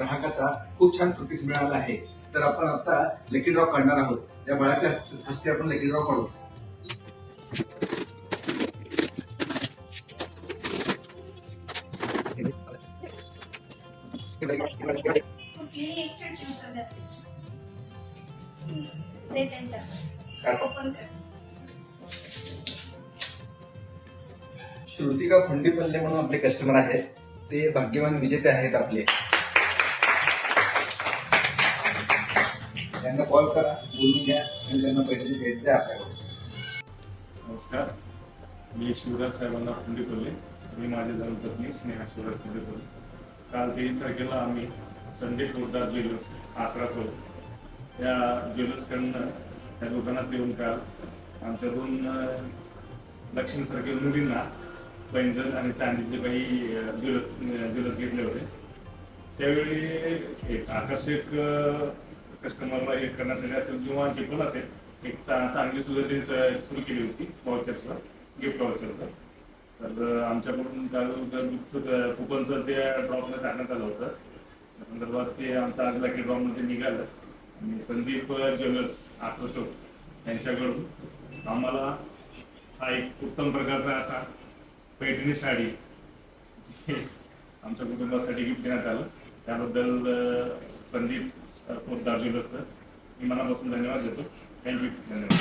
ग्राहकाचा खूप छान प्रतिसाद मिळाला आहे. तर आपण आता लकी ड्रॉ काढणार आहोत. त्या बाळाच्या हस्ते आपण लकी ड्रॉ काढू. कुठलीही एक चिठ्ठी उचल द्या. दे त्यांच्या ओपन कर. श्रुतिका फंडीपल्ले म्हणून आपले कस्टमर आहेत. ते भाग्यवान विजेते आहेत आपले. त्यांना कॉल करा, बोलून घ्या आणि त्यांना पैसे द्यायचे आपल्याकडे. नमस्कार, मी शिवराज साहेबांना फंडीपल्ले. मी माझी धर्मपत्नी स्नेहा शिवराज फंडीपल्ले. काल 23 तारखेला आम्ही संदीप पोद्दार ज्वेलर्स आसरा चौक या ज्वेलर्सकडनं त्या दुकानात येऊन काल आमच्या 2 लक्ष्मीसारख्या मुलींना पैंजण आणि चांदीचे काही ज्वेलर्स घेतले होते. त्यावेळी एक आकर्षक कस्टमरला हे करण्यासाठी असेल किंवा जे पण असेल एक चांगली सुविधा सुरू केली होती वाउचरचा, गिफ्ट वाउचरचा. तर आमच्याकडून काल कुपनचं ते ड्रॉपमध्ये टाकण्यात आलं होतं. त्या संदर्भात ते आमचं आज लकी ड्रॉपमध्ये निघालं आणि संदीप ज्वेलर्स आसरा चौक यांच्याकडून आम्हाला हा एक उत्तम प्रकारचा असा पैठणी साडी आमच्या कुटुंबासाठी गिफ्ट देण्यात आलं. त्याबद्दल संदीप पोद्दार ज्वेलर्सचं मी मनापासून धन्यवाद देतो. थँक्यू. धन्यवाद.